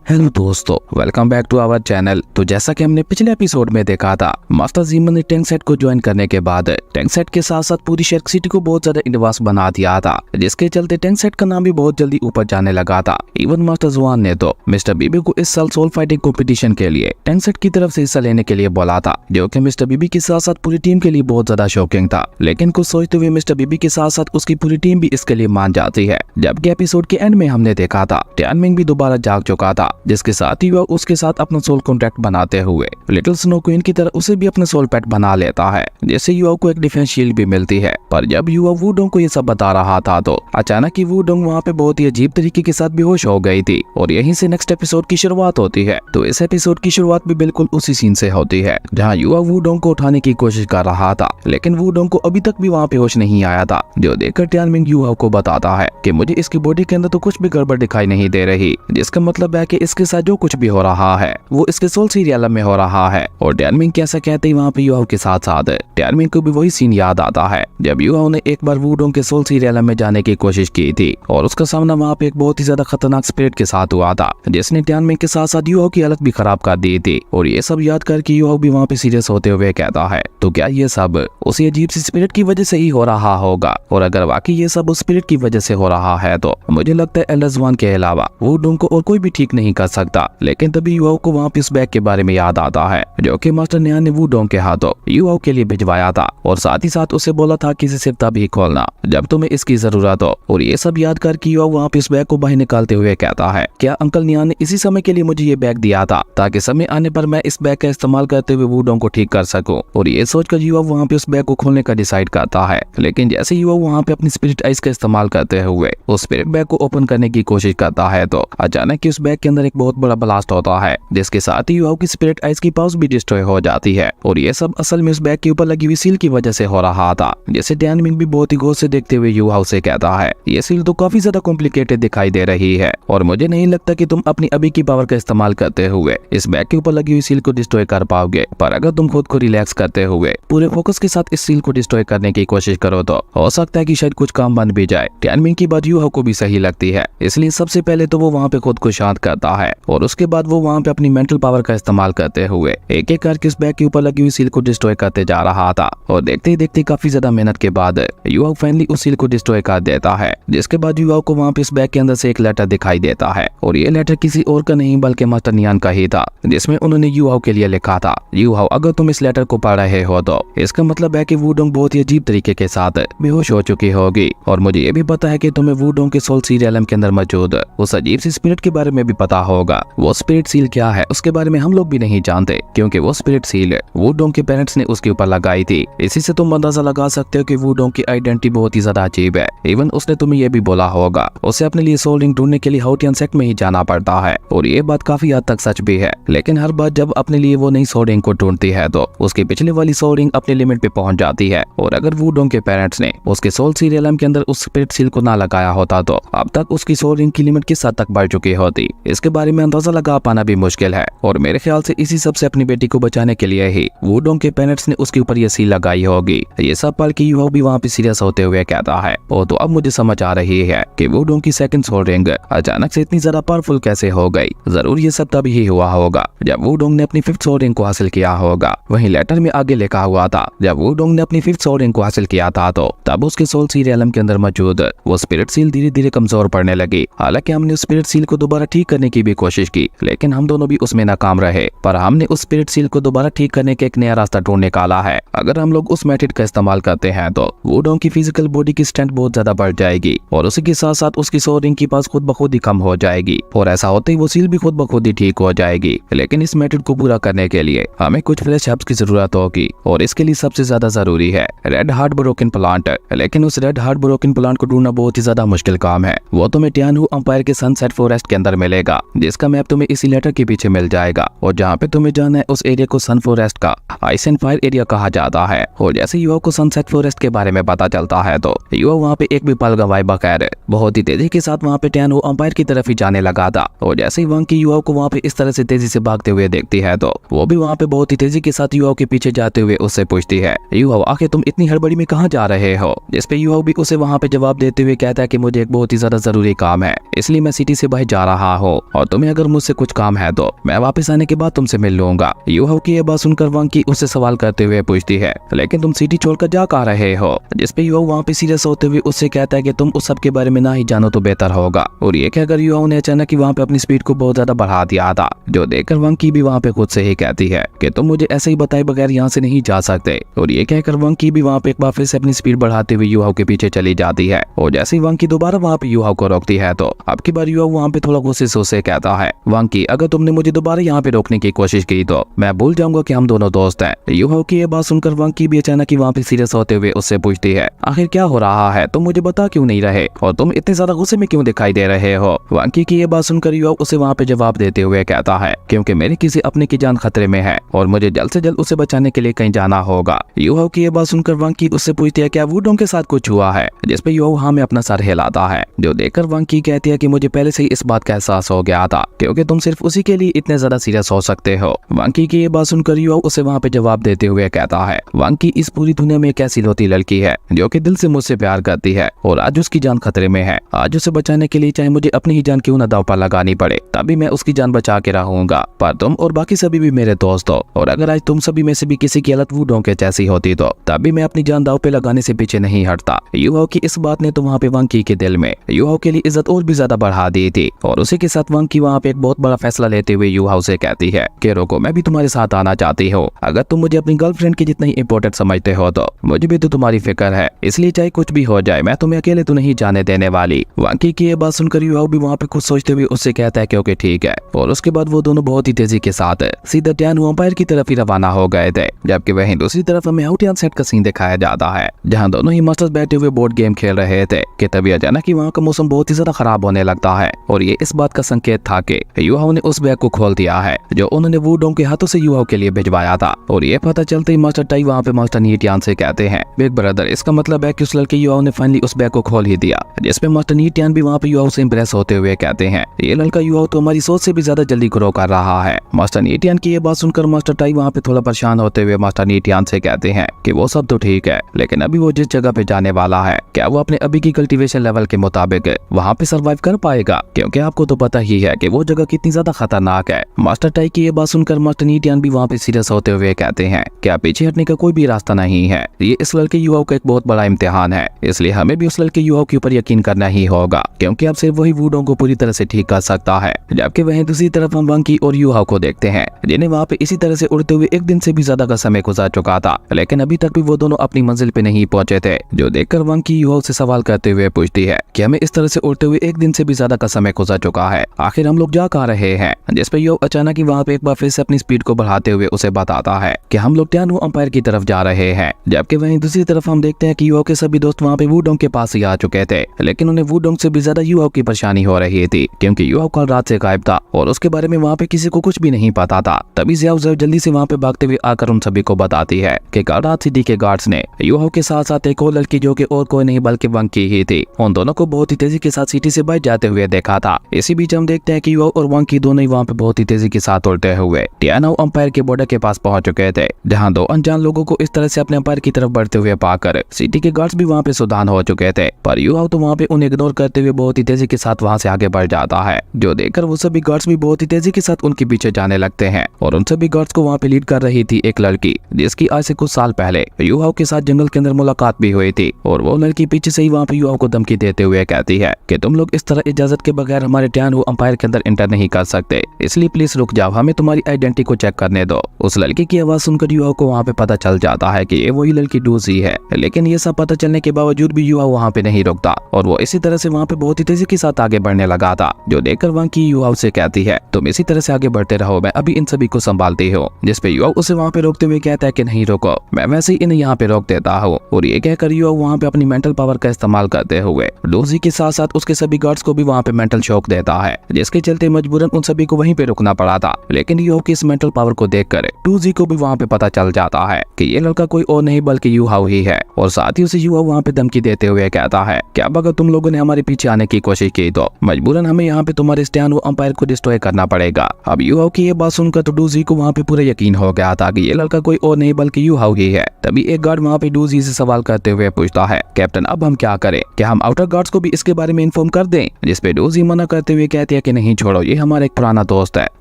Hello दोस्तों, welcome back to our channel. तो जैसा कि हमने पिछले एपिसोड में देखा था, मास्टर जीमन ने टैंक सेट को ज्वाइन करने के बाद टैंक सेट के साथ साथ पूरी शार्क सिटी को बहुत ज्यादा एडवांस बना दिया था, जिसके चलते टैंक सेट का नाम भी बहुत जल्दी ऊपर जाने लगा था। इवन मास्टर जुआन ने तो मिस्टर बीबी को इस साल सोल फाइटिंग कॉम्पिटिशन के लिए टैंक सेट की तरफ से हिस्सा लेने के लिए बोला था, जो कि मिस्टर बीबी के साथ साथ पूरी टीम के लिए बहुत ज्यादा शॉकिंग था। लेकिन कुछ सोचते हुए मिस्टर बीबी के साथ साथ उसकी पूरी टीम भी इसके लिए मान जाती है। जबकि एपिसोड के एंड में हमने देखा था टियानमिंग भी दोबारा जाग चुका था, जिसके साथ ही वह उसके साथ अपना सोल कॉन्ट्रैक्ट बनाते हुए लिटिल स्नो क्वीन की तरह उसे भी अपना सोल पेट बना लेता है, जिससे युवा को एक डिफेंस शील्ड भी मिलती है। पर जब युवा वुडोंग को ये सब बता रहा था तो अचानक ही वुडोंग वहाँ पे बहुत ही अजीब तरीके के साथ बेहोश हो गई थी, और यहीं से नेक्स्ट एपिसोड की शुरुआत होती है। तो इस एपिसोड की शुरुआत भी बिल्कुल उसी सीन से होती है, जहाँ युवा वुडोंग को उठाने की कोशिश कर रहा था, लेकिन वुडोंग को अभी तक भी वहाँ पे होश नहीं आया था। जो देखकर टियानमिंग युवा को बताता है कि मुझे इसकी बॉडी के अंदर तो कुछ भी गड़बड़ दिखाई नहीं दे रही, जिसका मतलब है कि इसके साथ जो कुछ भी हो रहा है वो इसके सोल सीरियल में हो रहा है। और टियानमिंग कैसा कहते ही वहाँ पे युवा के साथ साथ टियानमिंग को भी वही सीन याद आता है जब युवा ने एक बार वुडोंग के सोल सीरियल में जाने की कोशिश की थी, और उसका सामना वहाँ पे एक बहुत ही ज्यादा खतरनाक स्पिरिट के साथ हुआ था, जिसने टियानमिंग के साथ साथ युवा की हालत भी खराब कर दी थी। और ये सब याद करके युवा भी वहाँ पे सीरियस होते हुए कहता है, तो क्या ये सब उसी अजीब सी स्पिरिट की वजह से ही हो रहा होगा? और अगर वाकई ये सब उस स्पिरिट की वजह से हो रहा है तो मुझे लगता है एल्डर जुआन के अलावा वुडोंग को और कोई भी ठीक नहीं कर सकता। लेकिन तभी युवा को वहाँ पे इस बैग के बारे में याद आता है, जो कि मास्टर न्यान ने वुडोंग के हाथों युवा के लिए भिजवाया था, और साथ ही साथ उसे बोला था कि इसे सिर्फ तभी खोलना जब तुम्हें इसकी जरूरत हो। और ये सब याद करके युवा वहाँ पे इस बैग को बाहर निकालते हुए कहता है, क्या अंकल न्यान ने इसी समय के लिए मुझे ये बैग दिया था ताकि समय आने पर मैं इस बैग का इस्तेमाल करते हुए वुडोंग को ठीक कर सकूं? और ये सोचकर युवा वहाँ पे उस बैग को खोलने का डिसाइड करता है। लेकिन जैसे युवा वहाँ पे अपनी स्पिरिट आइस का इस्तेमाल करते हुए उस स्पिरिट बैग को ओपन करने की कोशिश करता है तो अचानक ही उस बैग के अंदर एक बहुत बड़ा ब्लास्ट होता है, जिसके साथ ही युवा की स्पिरिट आइस की पावर्स भी डिस्ट्रॉय हो जाती है। और ये सब असल में उस बैग के ऊपर लगी हुई सील की वजह से हो रहा था, जिसे टियानमिंग भी बहुत ही गौर से देखते हुए युवा से कहता है, ये सील तो काफी ज्यादा कॉम्प्लिकेटेड दिखाई दे रही है, और मुझे नहीं लगता कि तुम अपनी अभी की पावर का इस्तेमाल करते हुए इस बैग के ऊपर लगी हुई सील को डिस्ट्रॉय कर पाओगे। पर अगर तुम खुद को रिलैक्स करते हुए पूरे फोकस के साथ इस सील को डिस्ट्रॉय करने की कोशिश करो तो हो सकता है कि शायद कुछ काम बन भी जाए। टियानमिंग की बात युवा को भी सही लगती है, इसलिए सबसे पहले तो वो वहाँ पे खुद को शांत करता है, और उसके बाद वो वहाँ पे अपनी मेंटल पावर का इस्तेमाल करते हुए एक एक करके इस बैग के ऊपर लगी हुई सील को डिस्ट्रॉय करते जा रहा था। और देखते ही देखते काफी ज्यादा मेहनत के बाद युवा फाइनली उस सील को डिस्ट्रॉय कर देता है, जिसके बाद युवा को वहाँ पे इस बैग के अंदर से एक लेटर दिखाई देता है, और ये लेटर किसी और का नहीं बल्कि मास्टर नियान का ही था, जिसमें उन्होंने युवा के लिए लिखा था, युवा अगर तुम इस लेटर को पढ़ रहे हो तो इसका मतलब है कि वुडोंग बहुत ही अजीब तरीके के साथ बेहोश हो चुकी होगी। और मुझे ये भी पता है कि तुम्हें वुडोंग के सोल सीरियल के अंदर मौजूद उस अजीब सी स्पिरिट के बारे में भी पता होगा। वो स्पिरिट सील क्या है उसके बारे में हम लोग भी नहीं जानते, क्योंकि वो स्पिरिट सील वुडोंग के पेरेंट्स ने उसके ऊपर लगाई थी। इसी से तुम अंदाजा लगा सकते हो कि वुडोंग की आइडेंटिटी बहुत ही ज्यादा अजीब है। इवन उसने तुम्हें ये भी बोला होगा उसे अपने लिए सोल रिंग ढूंढने के लिए हाउटियन सेक्ट में ही जाना पड़ता है, और ये बात काफी हद तक सच भी है। लेकिन हर बार जब अपने लिए वो नई सोल रिंग को ढूंढती है तो उसकी पिछले वाली सोल रिंग अपने लिमिट पे पहुंच जाती है, और अगर वुडोंग के पेरेंट्स ने उसके सोल सीरियल के अंदर उस स्पिरिट सील को ना लगाया होता तो अब तक उसकी सोल रिंग की लिमिट किस हद तक बढ़ चुकी होती, इसके बारे में अंदाजा लगा पाना भी मुश्किल है। और मेरे ख्याल से इसी सब से अपनी बेटी को बचाने के लिए ही वुडोंग के पेरेंट्स ने उसके ऊपर ये सील लगाई होगी। ये सब पढ़ के युवा भी वहाँ पे सीरियस होते हुए कहता है, और तो अब मुझे समझ आ रही है कि वुडोंग की सेकंड सोल रिंग अचानक से इतनी ज्यादा पावरफुल कैसे हो गई। जरूर ये सब तभी ही हुआ होगा जब वुडोंग ने अपनी फिफ्थ सोल रिंग को हासिल किया होगा। वहीं लेटर में आगे लिखा हुआ था, जब वुडोंग ने अपनी फिफ्थ सोल रिंग को हासिल किया था तो तब उसके सोल सीरियल के अंदर मौजूद वो स्पिरिट सील धीरे धीरे कमजोर पड़ने लगी। हालांकि हमने उस स्पिरिट सील को दोबारा ठीक करने की भी कोशिश की, लेकिन हम दोनों भी उसमें नाकाम रहे। पर हमने उस स्पिरिट सील को दोबारा ठीक करने का एक नया रास्ता ढूंढ निकाला है। अगर हम लोग उस मेथड का इस्तेमाल करते हैं तो वुडोंग की फिजिकल बॉडी की स्ट्रेंथ बहुत ज्यादा बढ़ जाएगी, और उसी के साथ साथ उसकी सोल रिंग की पास खुद ब खुद ही कम हो जाएगी, और ऐसा होते ही वो सील भी खुद ब खुद ही ठीक हो जाएगी। लेकिन इस मेथड को पूरा करने के लिए हमें कुछ फ्रेश हर्ब्स की जरूरत होगी, और इसके लिए सबसे ज्यादा जरूरी है रेड हार्ट ब्रोकन प्लांट। लेकिन उस रेड हार्ट ब्रोकन प्लांट को ढूंढना बहुत ही ज्यादा मुश्किल काम है। वो तुम्हें टियानहू अंपायर के सनसेट फॉरेस्ट के अंदर मिलेगा, जिसका मैप तुम्हें इसी लेटर के पीछे मिल जाएगा। और जहाँ पे तुम्हें जाना है उस एरिया को सन फॉरेस्ट का आइस एंड फायर एरिया कहा जाता है। और जैसे युवा को सनसेट फॉरेस्ट के बारे में पता चलता है तो युवा वहाँ पे एक भी पल गवाए बगैर बहुत ही तेजी के साथ वहाँ पे टियानहू अंपायर की तरफ ही जाने लगा था। और जैसे ही वहाँ की युवा को वहाँ पे इस तरह से तेजी से भागते हुए देखती है तो वो भी वहाँ पे बहुत ही तेजी के साथ युवा के पीछे जाते हुए उससे पूछती है, युवा आखिर तुम इतनी हड़बड़ी में कहाँ जा रहे हो? जिसपे युवा भी उसे वहाँ पे जवाब देते हुए कहता है कि मुझे एक बहुत ही ज्यादा जरूरी काम है, इसलिए मैं सिटी से बाहर जा रहा हूँ। और तुम्हें अगर मुझसे कुछ काम है तो मैं वापस आने के बाद तुमसे मिल लूंगा। यूहाओ की ये बात सुनकर वांग की उससे सवाल करते हुए पूछती है, लेकिन तुम सिटी छोड़कर जा कहाँ रहे हो? जिसपे यूहाओ वहाँ पे सीरियस होते हुए उससे कहता है कि तुम उस सब के बारे में ना ही जानो तो बेहतर होगा। और ये कहकर यूहाओ ने अचानक ही वहाँ पे अपनी स्पीड को बहुत ज्यादा बढ़ा दिया था, जो देखकर वांग की भी वहाँ पे खुद से ही कहती है कि तुम मुझे ऐसे ही बताए बगैर यहाँ से नहीं जा सकते। और ये कहकर वांग की भी वहाँ पे एक बार फिर से अपनी स्पीड बढ़ाते हुए यूहाओ के पीछे चली जाती है। और जैसे ही वांग की दोबारा वहाँ पे यूहाओ को रोकती है तो अब की बार यूहाओ वहाँ पे थोड़ा गुस्से से उसे कहता है, वांग की अगर तुमने मुझे दोबारा यहाँ पे रोकने की कोशिश की तो मैं भूल जाऊंगा कि हम दोनों दोस्त हैं। यूहाओ की ये बात सुनकर वांग की भी अचानक ही वहाँ पे सीरियस होते हुए उससे पूछती है, आखिर क्या हो रहा है? तुम मुझे बता क्यों नहीं रहे और तुम इतने ज्यादा गुस्से में क्यों दिखाई दे रहे हो? वांग की ये बात सुनकर यूहाओ उसे वहाँ पे जवाब देते हुए कहता है, क्योंकि मेरे किसी अपने की जान खतरे में है और मुझे जल्द से जल्द उसे बचाने के लिए कहीं जाना होगा। यूहाओ की ये बात सुनकर वांग की उससे पूछती है, क्या वुडोंग के साथ कुछ हुआ है? जिसपे यूहाओ हाँ में अपना सर हिलाता है, जो देखकर वांग की कहती है कि मुझे पहले से ही इस बात का एहसास हो गया था, क्योंकि तुम सिर्फ उसी के लिए इतने ज्यादा सीरियस हो सकते हो। वांग की ये बात सुनकर यूहाओ उसे वहाँ पे जवाब देते हुए कहता है, वांग की इस पूरी दुनिया में एक ऐसी लौती लड़की है जो कि दिल से मुझसे प्यार करती है और आज उसकी जान खतरे में है। आज उसे बचाने के लिए चाहे मुझे अपनी ही जान क्यों न दांव पर लगानी पड़े, तभी मैं उसकी जान बचा के रहूंगा। पर तुम और बाकी सभी भी मेरे दोस्त हो, और अगर आज तुम सभी में से भी किसी की हालत वुडोंग के जैसी होती तो तभी मैं अपनी जान दांव पे लगाने से पीछे नहीं हटता। यूहाओ की इस बात ने तो वहाँ पे वांग की के दिल में यूहाओ के लिए इज्जत और भी ज्यादा बढ़ा दी थी। और उसी के साथ वांग की वहाँ पे एक बहुत बड़ा फैसला लेते हुए यूहाओ से कहती है कि रोको, मैं भी तुम्हारे साथ आना चाहती हूँ। अगर तुम मुझे अपनी गर्लफ्रेंड की जितना ही इम्पोर्टेंट समझते हो तो मुझे भी तो तुम्हारी फिक्र है, इसलिए चाहे कुछ भी हो जाए मैं तुम्हें अकेले तो नहीं जाने देने वाली। वांग की ये बात सुनकर यूहाओ भी वहाँ पे कुछ सोचते हुए उससे कहता है कि ओके ठीक है। और उसके बाद वो दोनों बहुत ही तेजी के साथ सीधा टियानू एम्पायर की तरफ ही रवाना हो गए थे। जबकि वहीं दूसरी तरफ हमें हाउटियान सेट का सीन दिखाया जाता है, जहाँ दोनों ही मास्टर्स बैठे हुए बोर्ड गेम खेल रहे थे कि तभी अचानक ही वहाँ का मौसम बहुत ही ज्यादा खराब होने लगता है। और ये इस बात का संकेत था कि यूहाओ ने उस बैग को खोल दिया है जो उन्होंने वुडोंग के हाथों से यूहाओ के लिए भिजवाया था। और ये पता चलते ही मास्टर टाई वहाँ पे मास्टर नीटियान से कहते हैं, बिग ब्रदर, इसका मतलब है कि उस लड़के यूहाओ ने फाइनली उस बैग को खोल ही दिया। जिसपे मास्टर नीटियान भी वहाँ पे यूहाओ से इंप्रेस होते हुए कहते हैं, ये लड़का यूहाओ तो हमारी सोच से भी ज्यादा जल्दी ग्रो कर रहा है। मास्टर नीटियान की ये बात सुनकर मास्टर टाई वहाँ पे थोड़ा परेशान होते हुए मास्टर नीटियान से कहते हैं कि वो सब तो ठीक है, लेकिन अभी वो जिस जगह पे जाने वाला है क्या वो अपने अभी की कल्टीवेशन लेवल के मुताबिक वहाँ पे सर्वाइव कर पाएगा? क्योंकि आपको तो पता ही है कि वो जगह कितनी ज्यादा खतरनाक है। मास्टर टाई की ये बात सुनकर मास्टर नीटियान भी वहाँ पे सीरियस होते हुए कहते हैं, क्या पीछे हटने का कोई भी रास्ता नहीं है? ये इस लड़के यूहाओ का एक बहुत बड़ा इम्तिहान है, इसलिए हमें भी उस लड़के यूहाओ के ऊपर यकीन करना ही होगा, क्योंकि अब सिर्फ वही वुडोंग को पूरी तरह से ठीक कर सकता है। जबकि वहीं दूसरी तरफ हम वांग की और यूहाओ को देखते हैं, जिन्हें वहाँ पे इसी तरह से उड़ते हुए एक दिन से भी ज्यादा का समय गुजर चुका था, लेकिन अभी तक भी वो दोनों अपनी मंजिल पे नहीं पहुंचे थे। जो देखकर वांग की यूहाओ से सवाल करते हुए पूछती है कि हमें इस तरह से उड़ते हुए एक दिन से भी ज्यादा का समय गुजर चुका है, आखिर हम लोग जा कहाँ रहे हैं? जिस पे यूहाओ अचानक ही वहाँ पे एक बार फिर से अपनी स्पीड को बढ़ाते हुए उसे बताता है कि हम लोग टियानू एम्पायर की तरफ जा रहे हैं। जबकि वहीं दूसरी तरफ हम देखते हैं कि यूहाओ के सभी दोस्त वहाँ पे वुडोंग के पास ही आ चुके थे, लेकिन उन्हें वुडोंग से भी ज्यादा यूहाओ की परेशानी हो रही थी, क्योंकि यूहाओ कल रात से गायब था और उसके बारे में वहाँ पे किसी को कुछ भी नहीं पता था। तभी ज़ियाओ जल्दी से वहाँ पे भागते हुए आकर उन सभी को बताती है कि कल रात सिटी के गार्ड्स ने यूहाओ के साथ साथ एक और लड़की जो कि और कोई नहीं बल्कि वांग की ही थी, उन दोनों को बहुत ही तेजी के साथ सिटी से बाहर जाते हुए देखा था। इसी बीच हम देखते हैं कि यूहाओ और वांग की दोनों ही वहाँ पे बहुत ही तेजी के साथ उड़ते हुए टियानू एम्पायर के बॉर्डर के पास पहुंच चुके थे, जहाँ दो अनजान लोगों को इस तरह से अपने एम्पायर की तरफ बढ़ते हुए पाकर सिटी के गार्ड्स भी वहाँ पे सावधान हो चुके थे। पर यूहाओ तो वहाँ पे उन्हें इग्नोर करते हुए बहुत ही तेजी के साथ वहाँ से आगे बढ़ जाता है, जो देखकर वो सभी गार्ड्स भी बहुत ही तेजी के साथ उनके पीछे जाने लगते हैं। और उन सभी गार्ड्स को वहाँ पे लीड कर रही थी एक लड़की, जिसकी आज से कुछ साल पहले यूहाओ के साथ जंगल के अंदर मुलाकात भी हुई थी। और वो लड़की पीछे से ही वहाँ पे यूहाओ को धमकी देते हुए कहती है कि तुम लोग इस तरह इजाजत के बगैर हमारे टियानू एम्पायर के अंदर एंटर नहीं कर सकते, इसलिए प्लीज रुक जाओ, हमें तुम्हारी आइडेंटिटी को चेक करने दो। उस लड़की की आवाज सुनकर यूहाओ को वहाँ पे पता चल जाता है कि ये वही लड़की डूजी है, लेकिन ये सब पता चलने के बावजूद भी यूहाओ वहाँ पे नहीं रुकता और वो इसी तरह से वहाँ पे बहुत ही तेजी के साथ आगे बढ़ने लगा था। जो देखकर वहाँ की यूहाओ से कहती है तुम इसी तरह से आगे बढ़ते रहो, मैं अभी इन सभी को संभालती हूँ। जिसपे यूहाओ उसे वहाँ पे रोकते हुए कहता है कि नहीं रोको, मैं वैसे ही इन्हें यहाँ पे रोक देता हूँ। और ये कहकर यूहाओ वहाँ पे अपनी मेंटल पावर का इस्तेमाल करते हुए डूजी के साथ साथ उसके सभी गार्ड्स को भी वहाँ पे मेंटल शॉक देता है, जिसके चलते मजबूरन उन सभी को वहीं पे रुकना पड़ा था। लेकिन यूहाओ की इस मेंटल पावर को देखकर डूजी को भी वहाँ पे पता चल जाता है कि ये लड़का कोई और नहीं बल्कि यूहाओ ही है। और साथ ही उसे यूहाओ वहाँ पे धमकी देते हुए कहता है कि अब अगर तुम लोगों ने हमारे पीछे आने की कोशिश की तो मजबूरन हमें यहाँ पे तुम्हारे टियानू एम्पायर को डिस्ट्रॉय करना पड़ेगा। अब यूहाओ की ये बात सुनकर तो डूजी को वहाँ पे पूरा यकीन हो गया था कि ये लड़का कोई और नहीं बल्कि यूहाओ ही है। तभी एक गार्ड वहाँ पे डूजी से सवाल करते हुए पूछता है, कैप्टन अब हम क्या करें, क्या हम आउटर गार्ड्स को भी इसके बारे में इन्फॉर्म कर दें? जिसपे डूजी मना करते हुए कहती है कि नहीं छोड़ो, ये हमारा एक पुराना दोस्त है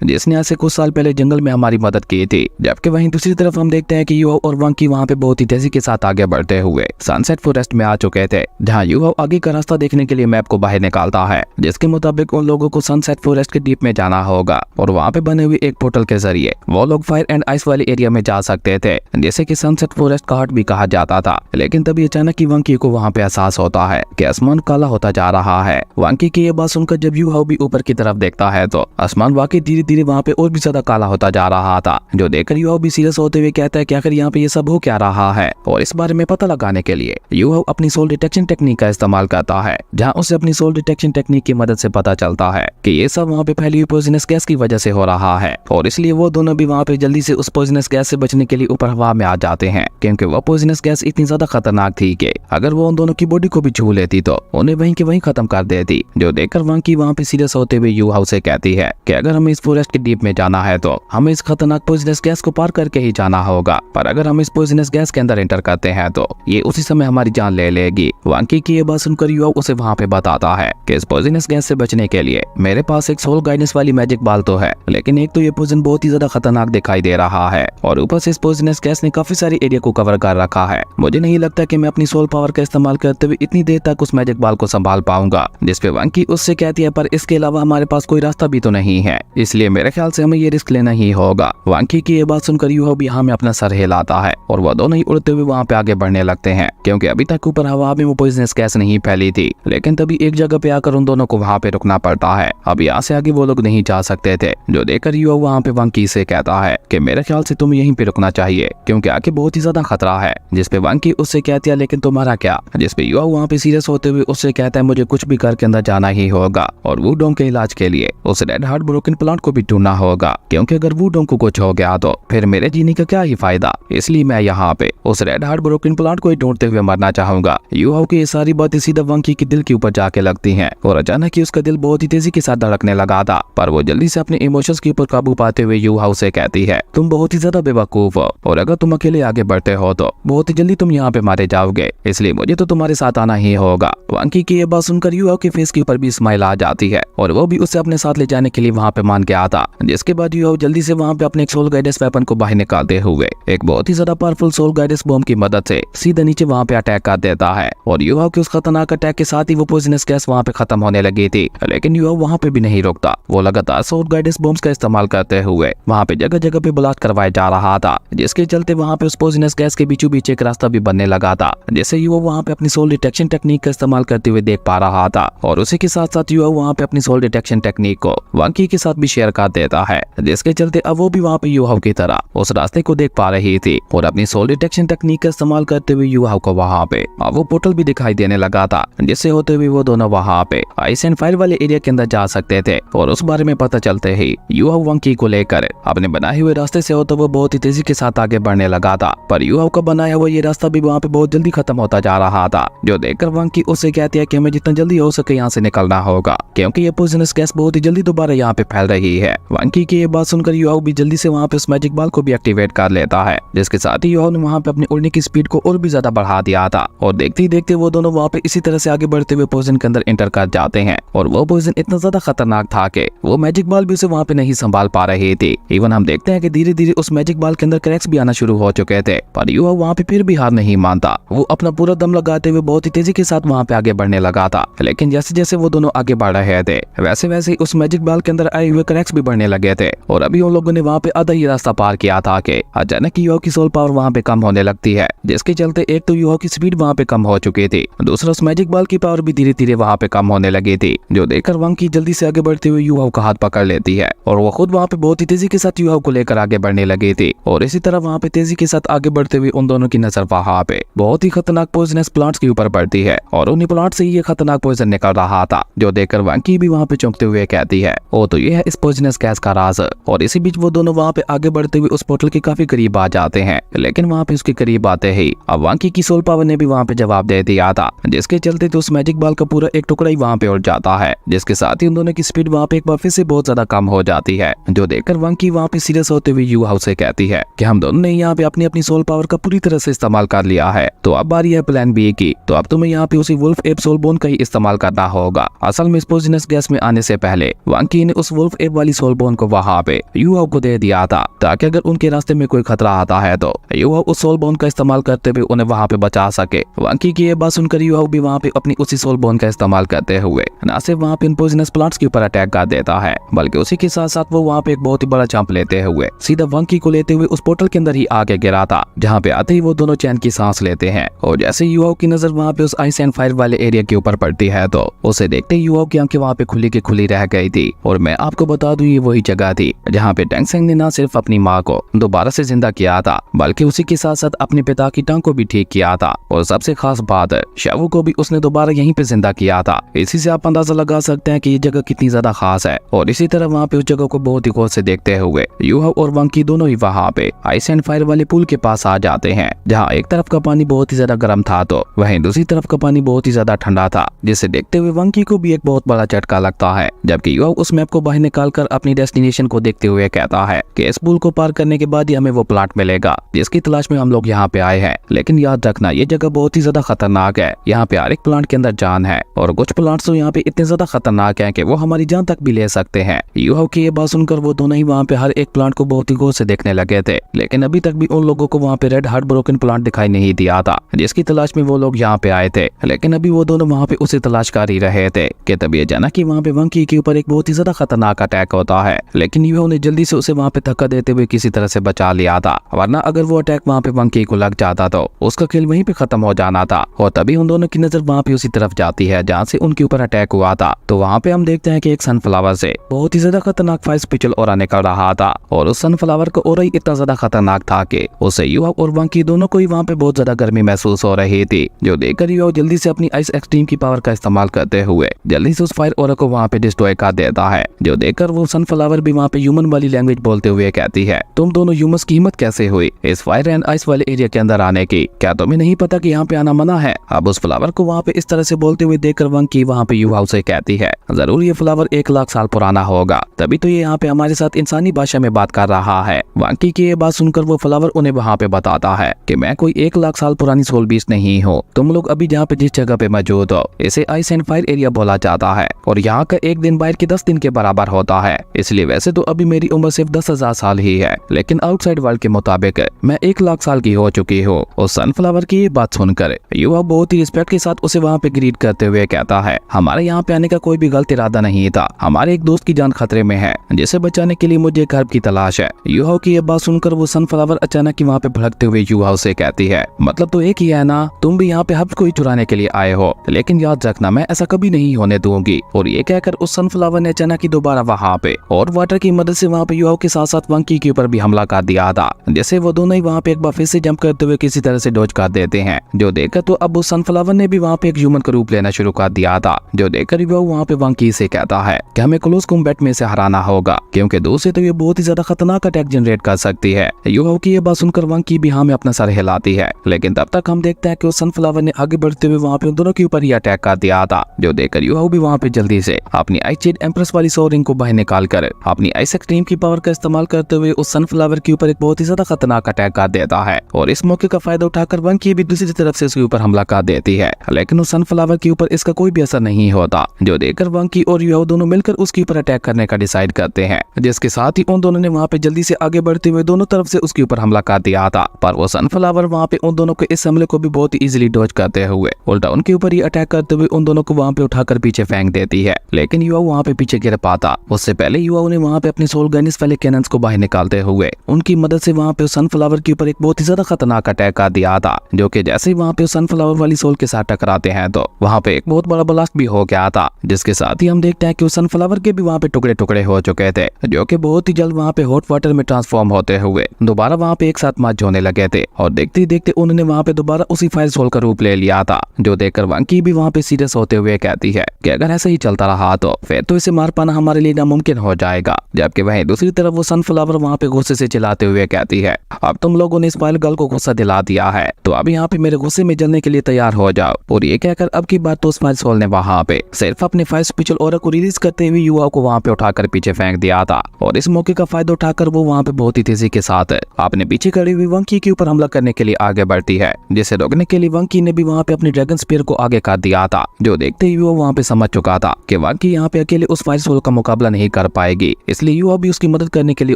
जिसने आज से कुछ साल पहले जंगल में हमारी मदद की थी। जबकि वहीं दूसरी तरफ हम देखते हैं कि यूहाओ और वांकी वहाँ पे बहुत ही तेजी के साथ आगे बढ़ते हुए सनसेट फॉरेस्ट में आ चुके थे, जहाँ यूहाओ आगे का रास्ता देखने के लिए मैप को बाहर निकालता है, जिसके मुताबिक उन लोगों को सनसेट फॉरेस्ट के डीप में जाना होगा और वहाँ पे बने हुए एक पोर्टल के जरिए वो लोग फायर एंड आइस वाले एरिया में जा सकते थे, जिसे कि सनसेट फॉरेस्ट का हार्ट भी कहा जाता था। लेकिन तभी अचानक ही वांकी को वहाँ पे एहसास होता है कि आसमान काला होता जा रहा है। वांकी की ये बात सुनकर जब यूहाओ भी ऊपर की तरफ देखता है तो आसमान वाकई धीरे धीरे वहाँ पे और भी ज्यादा काला होता जा रहा था, जो देखकर यूहाओ भी सीरियस होते हुए कहता है कि आखिर यहाँ पे ये सब हो क्या रहा है। और इस बारे में पता लगाने के लिए यूहाओ अपनी सोल डिटेक्शन टेक्निक का इस्तेमाल करता है, जहाँ उसे अपनी सोल डिटेक्शन टेक्निक की मदद से पता चलता है कि ये सब वहाँ पे फैली हुई पॉइजनस गैस की वजह से हो रहा है। और इसलिए वो दोनों भी वहाँ पे जल्दी से उस पॉइजनस गैस से बचने के लिए ऊपर हवा में आ जाते हैं, क्योंकि वो पॉइजनस गैस इतनी ज्यादा खतरनाक थी कि अगर वो उन दोनों की बॉडी को भी छू लेती तो उन्हें वहीं के वहीं खत्म कर देती। जो देखकर वांकी वहाँ पे सीरियस होते हुए यूहाओ से कहती है कि अगर हमें इस फॉरेस्ट के डीप में जाना है तो हमें इस खतरनाक पॉइजनस गैस को पार करके ही जाना होगा, पर अगर हम इस पॉइजनस गैस के अंदर एंटर करते हैं तो ये उसी समय हमारी जान ले लेगी। वांकी की ये बात सुनकर यूहाओ उसे वहाँ पे बताता है कि इस पॉइजनस गैस से बचने के लिए मेरे पास एक सोल गाइडेंस वाली मैजिक बाल तो है, लेकिन एक तो ये पॉइजन बहुत ही ज्यादा खतरनाक दिखाई दे रहा है और ऊपर से इस पॉइजनस गैस ने काफी सारी एरिया को कवर कर रखा है। मुझे नहीं लगता कि मैं अपनी सोल पावर का इस्तेमाल करते हुए इतनी देर तक उस मैजिक बाल को संभाल पाऊंगा। जिसपे वांकी उससे कहती है, पर इसके अलावा हमारे पास कोई रास्ता भी तो नहीं है, इसलिए मेरे ख्याल से हमें ये रिस्क लेना ही होगा। वांकी की ये बात सुनकर यूहाओ भी यहाँ में अपना सर हिलाता है और वो दोनों ही उड़ते हुए वहाँ पे आगे बढ़ने लगते हैं, क्योंकि अभी तक ऊपर हवा में वो पॉइजनस गैस नहीं फैली थी। लेकिन तभी एक जगह पे आकर उन दोनों को वहाँ पे रुकना पड़ता है। अब यहाँ से आगे वो लोग नहीं जा सकते थे, जो देखकर यूहाओ वहाँ पे वांकी से कहता है कि मेरे ख्याल से तुम्हें यहीं पे रुकना चाहिए, क्योंकि आगे बहुत ही ज्यादा खतरा है। जिसपे वांकी उससे कहती है, लेकिन तुम्हारा क्या? जिसपे यूहाओ वहाँ पे सीरियस होते हुए उससे कहता है, मुझे कुछ भी करके अंदर जाना ही होगा और वुडोंग के इलाज के लिए उस रेड हार्ट ब्रोकन प्लांट को भी ढूंढना होगा, क्योंकि अगर वुडोंग को कुछ हो गया तो फिर मेरे जीने का क्या ही फायदा। इसलिए मैं यहाँ पे उस रेड हार्ट ब्रोकन प्लांट को ही ढूंढते हुए मरना चाहूंगा। यूहाओ की ये सारी बातें सीधा वांकी के दिल के ऊपर जाके लगती हैं और अचानक ही उसका दिल बहुत ही तेजी के साथ धड़कने लगा था। पर वो जल्दी से अपने इमोशंस के ऊपर काबू पाते हुए यूहाओ से कहती है, तुम बहुत ही ज्यादा बेवकूफ हो और अगर तुम अकेले आगे बढ़ते हो तो बहुत ही जल्दी तुम यहाँ पे मारे जाओगे, इसलिए मुझे तो तुम्हारे साथ आना ही होगा। वांकी की ये बात सुनकर यूहाओ के फेस के ऊपर भी स्माइल आ जाती है और वो भी उसे अपने साथ ले जाने के लिए वहाँ पे मान के आता। जिसके बाद यूहाओ जल्दी से वहाँ पे अपने एक सोल गाइडेंस वेपन को बाहर निकालते हुए एक बहुत ही ज्यादा पावरफुल सोल गाइडेंस बॉम्ब की मदद से सीधा नीचे वहाँ पे अटैक कर देता है। और यूहाओ के उस खतरनाक अटैक के साथ ही वो पॉइजनस गैस वहाँ पे खत्म होने लगी थी, लेकिन यूहाओ वहाँ पे भी नहीं रुकता। वो लगातार सोल गाइडेंस बॉम्ब्स का इस्तेमाल करते हुए वहाँ पे जगह जगह पे ब्लास्ट करवाया जा रहा था, जिसके चलते वहाँ पे उस पॉइजनस गैस के बीचों बीच एक रास्ता भी बनने लगा था, जिससे यूहाओ वहाँ पे अपनी सोल डिटेक्शन टेक्निक का इस्तेमाल करते हुए देख पा रहा था। और उसी के साथ साथ यूहाओ वहाँ पे अपनी सोल डिटेक्शन टेक्निक को वांकी के साथ भी शेयर कर देता है, जिसके चलते अब वो भी वहाँ पे यूहाओ की तरह उस रास्ते को देख पा रही थी और अपनी सोल डिटेक्शन टेक्निक का इस्तेमाल करते हुए यूहाओ को वहाँ पे अब वो पोर्टल भी दिखाई देने लगा था, जिससे होते हुए वो दोनों वहाँ पे आइस एंड फायर वाले एरिया के अंदर जा सकते थे। और उस बारे में पता चलते ही यूहाओ वांकी को लेकर अपने बनाए हुए रास्ते से होते हुए बहुत ही तेजी के साथ आगे बढ़ने लगा था। पर यूहाओ का बनाया हुआ ये रास्ता भी वहाँ पे बहुत जल्दी खत्म होता जा रहा था, जो देखकर वांकी उससे कहती है कि हमें जितना जल्दी हो सके यहाँ से निकलना होगा, क्योंकि ये पॉइजनस गैस बहुत ही जल्दी दोबारा यहाँ पे फैल रही है। वांकी की ये बात सुनकर यूहाओ भी जल्दी से वहाँ पे उस मैजिक बाल को भी एक्टिवेट कर लेता है, जिसके साथ ही यूहाओ ने वहाँ पे अपनी उड़ने की स्पीड को और भी ज्यादा बढ़ा दिया था। और देखते ही देखते वो दोनों वहाँ पे इसी तरह से आगे बढ़ते हुए पॉइजन के अंदर एंटर कर जाते हैं। और वो पॉइजन इतना ज्यादा खतरनाक था कि वो मैजिक बाल भी उसे वहाँ पे नहीं संभाल पा रही थी। इवन हम देखते हैं कि धीरे धीरे उस मैजिक बाल के अंदर क्रैक्स भी आना शुरू हो चुके थे, पर यूहाओ वहाँ पे फिर भी हार नहीं मानता। वो अपना पूरा दम लगाते हुए बहुत ही तेजी के साथ वहाँ पे आगे बढ़ने लगा था। लेकिन जैसे जैसे वो दोनों आगे बढ़ रहे थे वैसे वैसे उस मैजिक बाल के अंदर आए हुए क्रैक्स भी बढ़ने लगे थे। और अभी उन लोगों ने वहाँ पे आधा ही रास्ता पार किया था कि अचानक यूहाओ की सोल पावर वहाँ पे कम होने लगती है, जिसके चलते एक तो यूहाओ की स्पीड वहाँ पे कम हो चुकी थी, दूसरा उस मैजिक बाल की पावर भी धीरे धीरे वहाँ पे कम होने लगी थी, जो देखकर वांकी जल्दी से आगे बढ़ते हुए यूहाओ का हाथ पकड़ लेती है और वो खुद वहाँ पे बहुत ही तेजी के साथ यूहाओ को लेकर आगे बढ़ने लगी थी। और इसी तरह वहाँ पे तेजी के साथ आगे बढ़ते हुए उन दोनों की नजर वहाँ पे बहुत ही खतरनाक पॉइजनस प्लांट्स के ऊपर पड़ती है और उन्हीं प्लांट से ये खतरनाक पॉइजन निकल रहा था, जो देखकर वांकी भी वहाँ पे चौंकते हुए कहती है, ओ तो ये है इस पॉइजनस गैस का राज। और इसी बीच वो दोनों वहाँ पे आगे बढ़ते हुए उस पोर्टल के काफी करीब आ जाते हैं, लेकिन वहाँ पे उसके करीब आते ही अब वांकी की सोल पावर ने भी वहाँ पे जवाब दे दिया था, जिसके चलते तो उस मैजिक बाल का पूरा एक टुकड़ा ही वहाँ पे उड़ जाता है, जिसके साथ ही उन दोनों की स्पीड वहाँ पे एक बार फिर से बहुत ज्यादा कम हो जाती है। जो देखकर वांकी वहाँ पे सीरियस होते हुए यूहाओ से कहती है कि हम दोनों ने यहाँ पे अपनी अपनी सोल पावर का पूरी तरह से इस्तेमाल कर लिया है, तो अब बारी है प्लान बी की। तो अब तुम्हें यहाँ पे उसी वुल्फ एप सोल बोन का ही इस्तेमाल करना होगा। असल में इस पॉइजनस गैस में आने से पहले वंकी ने उस वुल्फ एप वाली सोलबोन को वहाँ पे युवाओं को दे दिया था, ताकि अगर उनके रास्ते में कोई खतरा आता है तो युवा उस सोलबोन का इस्तेमाल करते हुए उन्हें वहाँ पे बचा सके। वंकी की ये बात सुनकर युवा भी वहाँ पे अपनी उसी सोलबोन का इस्तेमाल करते हुए न सिर्फ वहाँ पे इन पॉइजनस प्लांट्स के ऊपर अटैक कर देता है, बल्कि उसी के साथ साथ वो वहाँ पे एक बहुत ही बड़ा जंप लेते हुए सीधा वंकी को लेते हुए उस पोर्टल के अंदर ही आगे गिरा था, जहाँ पे आते ही वो दोनों चैन की सांस लेते हैं। और जैसे युवाओं की नजर वहाँ पे उस आइस एंड फायर वाले एरिया के ऊपर पड़ती है तो उसे देखते ही युवाओं की आंखें वहाँ पे खुली की खुली रह गई थी। और मैं आपको बता दूं ये वही जगह थी जहाँ पे टैंगसेंग ने न सिर्फ अपनी माँ को दोबारा से जिंदा किया था, बल्कि उसी के साथ साथ अपने पिता की टांग को भी ठीक किया था। और सबसे खास बात है, शावू को भी उसने दोबारा यहीं पे जिंदा किया था। इसी से आप अंदाजा लगा सकते हैं कि ये जगह कितनी ज्यादा खास है। और इसी तरह वहाँ पे उस जगह को बहुत ही गौर से देखते हुए युवा और वंकी दोनों ही वहाँ पे आइस एंड फायर वाले पुल के पास आ जाते हैं, जहाँ एक तरफ का पानी बहुत ही ज्यादा गर्म था तो वहीं दूसरी तरफ का पानी बहुत ही ज्यादा ठंडा था, जिसे देखते हुए वंकी को भी एक बहुत बड़ा झटका लगता है। जबकि युवा उस मैप को बाहर निकालकर अपनी डेस्टिनेशन को देखते हुए कहता है कि इस पुल को पार करने के बाद ही हमें वो प्लांट मिलेगा जिसकी तलाश में हम लोग यहाँ पे आए हैं। लेकिन याद रखना ये जगह बहुत ही ज्यादा खतरनाक है, यहाँ पे हर एक प्लांट के अंदर जान है और कुछ प्लांट्स तो यहाँ पे इतने ज्यादा खतरनाक हैं कि वो हमारी जान तक भी ले सकते हैं। युवा की ये बात सुनकर वो दोनों ही वहाँ पे हर एक प्लांट को बहुत ही गौर से देखने लगे थे, लेकिन अभी तक भी उन लोगों को वहाँ पे रेड हार्ट ब्रोकन प्लांट दिखाई नहीं दिया था जिसकी तलाश में वो लोग यहाँ पे आए थे। लेकिन अभी वो दोनों वहाँ पे उसे तलाश कर ही रहे थे कि तभी जाना कि वहाँ पे वंकी के ऊपर एक बहुत ही ज्यादा खतरनाक अटैक होता है। लेकिन युवा ने जल्दी से उसे वहाँ पे धक्का देते हुए किसी तरह से बचा लिया था, वरना अगर वो अटैक वहाँ पे वंकी को लग जाता तो उसका खेल वहीं पे खत्म हो जाना था। और तभी उन दोनों की नजर वहाँ पे उसी तरफ जाती है जहाँ से उनके ऊपर अटैक हुआ था। तो वहाँ पे हम देखते हैं कि एक सनफ्लावर से बहुत ही ज्यादा खतरनाक फायर स्पिरिचुअल ऑरा निकल रहा था और उस सनफ्लावर का ऑरा ही इतना ज्यादा खतरनाक था कि उसे युवा और वंकी दोनों को ही वहाँ पे बहुत ज्यादा गर्मी महसूस हो रही थी, जो देखकर युवा जल्दी से अपनी आइस एक्सट्रीम की पावर का इस्तेमाल करते हुए जल्दी से उस फायर ऑरा को वहाँ पे डिस्ट्रॉय कर देता है। जो देखकर वो सनफ्लावर भी वहाँ पे ह्यूमन वाली लैंग्वेज बोलते हुए कहती है, तुम दोनों ह्यूमंस की हिम्मत कैसे हुई इस फायर एंड आइस वाले एरिया के अंदर आने की? क्या तुम्हें नहीं पता कि यहाँ पे आना मना है? अब उस फ्लावर को वहाँ पे इस तरह से बोलते हुए देखकर वंकी वहाँ पे युवा से कहती है, जरूर ये फ्लावर 1 लाख साल पुराना होगा, तभी तो ये यहाँ पे हमारे साथ इंसानी भाषा में बात कर रहा है। वंकी की ये बात सुनकर वो फ्लावर उन्हें वहाँ पे बताता है कि मैं कोई 1 लाख साल पुरानी सोल बीस्ट नहीं हूँ, तुम लोग अभी जहाँ पे जिस जगह पे मौजूद हो इसे आइस एंड फायर एरिया बोला जाता है और यहाँ का एक दिन बाहर के 10 दिन के बराबर होता है। इसलिए वैसे तो अभी मेरी उम्र सिर्फ 10,000 साल ही है, लेकिन आउटसाइड वर्ल्ड के मुताबिक मैं 1 लाख साल की हो चुकी हूँ। और सनफ्लावर की ये बात सुनकर युवा बहुत ही रिस्पेक्ट के साथ उसे वहाँ पे ग्रीट करते हुए कहता है, हमारे यहाँ पे आने का कोई भी गलत इरादा नहीं था, हमारे एक दोस्त की जान खतरे में है जिसे बचाने के लिए मुझे एक हर्ब की तलाश है। युवा की ये बात सुनकर वो सनफ्लावर अचानक वहाँ पे भड़कते हुए युवा से कहती है, मतलब तो एक ही है ना, तुम भी यहाँ पे हर्ब को ही चुराने के लिए आए हो, लेकिन याद रखना मैं ऐसा कभी नहीं होने दूंगी। और ये कहकर उस सनफ्लावर ने अचानक ही दोबारा वहाँ पे और वाटर की मदद से वहाँ पे युवा के साथ साथ वंकी के ऊपर भी हमला कर दिया था, जैसे वो दोनों ही वहाँ पे एक बार फिर से जंप करते हुए किसी तरह से डॉज कर देते हैं। जो देखकर तो अब उस सनफ्लावर ने भी वहाँ पे एक ह्यूमन का रूप लेना शुरू कर दिया था। जो देखकर युवा वहाँ पे वंकी से कहता है कि हमें क्लोज कॉम्बैट में से हराना होगा, क्योंकि दूर से तो ये बहुत ही ज्यादा खतरनाक अटैक जनरेट कर सकती है। युवा की ये बात सुनकर वंकी भी हमें अपना सर हिलाती है, लेकिन तब तक हम देखते हैं कि उस सनफ्लावर ने आगे बढ़ते हुए वहाँ पे उन दोनों के ऊपर ही अटैक कर दिया था। जो देखकर युवा भी वहाँ पे जल्दी से अपनी आइस जेड एम्प्रेस वाली सोरिंग को बाहर निकाल कर अपनी आइस एक्सट्रीम की पावर का इस्तेमाल करते हुए उस सनफ्लावर के ऊपर एक बहुत ही ज्यादा खतरनाक अटैक कर देता है। और इस मौके का फायदा उठाकर वंकी भी दूसरी तरफ से उसके ऊपर हमला कर देती है, लेकिन उस सनफ्लावर के ऊपर इसका कोई भी असर नहीं होता। जो देखकर वंकी और युवा दोनों मिलकर उसके ऊपर अटैक करने का डिसाइड करते हैं, जिसके साथ ही उन दोनों ने वहाँ पे जल्दी से आगे बढ़ते हुए दोनों तरफ से उसके ऊपर हमला कर दिया था। पर वो सनफ्लावर वहाँ पे उन दोनों के इस हमले को भी बहुत ही इजीली डॉज करते हुए उल्टा उनके ऊपर ही अटैक करते हुए उन दोनों को वहाँ पे उठाकर पीछे फेंक देती है। लेकिन युवा वहाँ पे पीछे गिर पाता उससे पहले युवा ने वहाँ पे अपने सोल गनिस वाले कैनन्स को बाहर निकालते हुए उनकी मदद से वहाँ पे सनफ्लावर के ऊपर एक बहुत ही ज्यादा खतरनाक अटैक कर दिया था। जो कि जैसे ही वहाँ पे सनफ्लावर वाली सोल के साथ टकराते हैं तो वहाँ पे एक बहुत बड़ा ब्लास्ट भी हो गया था, जिसके साथ ही हम देखते हैं कि उस सनफ्लावर के भी वहाँ पे टुकड़े टुकड़े हो चुके थे, जो कि बहुत ही जल्द वहाँ पे हॉट वाटर में ट्रांसफॉर्म होते हुए दोबारा वहाँ पे एक साथ मर्ज होने लगे थे। और देखते ही देखते उन्होंने वहाँ पे दोबारा उसी फायर सोल का रूप ले लिया था। जो देखकर वंकी भी वहाँ पे सीरियस होते हुए कहती है कि अगर ऐसा ही चलता रहा तो फिर तो इसे मार पाना हमारे लिए नामुमकिन हो जाएगा। जबकि वहीं दूसरी तरफ वो सनफ्लावर वहाँ पे गुस्से से चिल्लाते हुए कहती है, अब तुम लोगों ने इस फाइल गर्ल को गुस्सा दिला दिया है, तो अब यहाँ पे मेरे गुस्से में जलने के लिए तैयार हो जाओ। और ये कहकर अब की बात तो उस फायर सोल ने वहाँ पे सिर्फ अपने फायर स्पिरिचुअल ऑरा को रिलीज करते हुए युवा को वहाँ पे उठाकर पीछे फेंक दिया था। और इस मौके का फायदा उठाकर वो वहाँ पे बहुत ही तेजी के साथ अपने पीछे खड़ी हुई वंकी के ऊपर हमला करने के लिए आगे बढ़ती है, जिसे रोकने के लिए वंकी ने भी वहाँ पे अपनी ड्रैगन स्पीयर को आगे कर दिया था। जो देखते ही वो वहाँ पे समझ चुका था कि वंकी वंकी यहाँ पे अकेले उस फायर सोल का मुकाबला नहीं कर पाएगी, इसलिए युवा भी उसकी मदद करने के लिए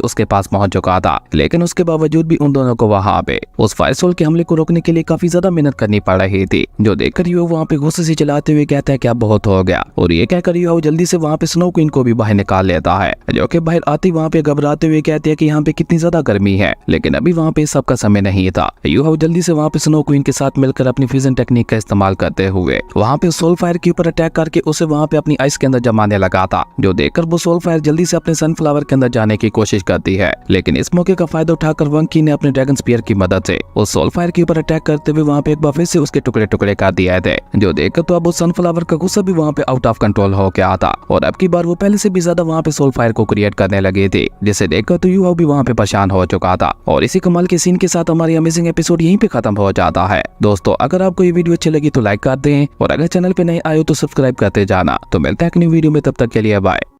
उसके पास पहुंच चुका था। लेकिन उसके बावजूद भी उन दोनों को वहाँ पे उस फायर सोल के हमले को रोकने के लिए काफी ज्यादा मेहनत करनी पड़ रही थी, जो देखकर युवा वहाँ पे गुस्से से चलाते हुए कहता है कि अब बहुत हो गया। और ये कहकर युवा जल्दी से वहाँ पे स्नो क्वीन को भी बाहर निकाल लेता है, जो कि बाहर आते वहाँ पे घबराते हुए कहते हैं कि यहाँ पे कितनी ज्यादा गर्मी है। लेकिन अभी वहाँ पे सबका समय नहीं था। युवा जल्दी से वहाँ पे स्नो क्वीन के साथ मिलकर अपनी फ्यूजन टेक्निक का इस्तेमाल करते हुए वहाँ पे सोल फायर के ऊपर अटैक करके उसे वहाँ पे अपनी आइस के अंदर जमाने लगा था, जो देखकर वो सोल फायर जल्दी से अपने सनफ्लावर के अंदर जाने की कोशिश करती है। लेकिन इस मौके का फायदा उठाकर वंकी ने अपने ड्रैगन स्पीयर की मदद से उस सोल फायर के ऊपर अटैक करते हुए वहाँ पे एक बार फिर से उसके टुकड़े टुकड़े कर दिए थे, जो देखकर तो अब उस सनफ्लावर का गुस्सा भी वहाँ पे आउट ऑफ कंट्रोल हो गया था। और अब की बार वो पहले से भी ज्यादा वहाँ पे सोल फायर को क्रिएट करने लगे थे, जिसे देखकर तो युवा भी वहाँ पे परेशान हो चुका था। और इसी कमाल के सीन के साथ हमारी अमेजिंग एपिसोड यहीं पे खत्म हो जाता है। दोस्तों, अगर आपको ये वीडियो अच्छी लगी तो लाइक कर दें, और अगर चैनल पे नए आए हो तो सब्सक्राइब करते जाना। तो मिलते हैं एक न्यू वीडियो में, तब तक के लिए बाय।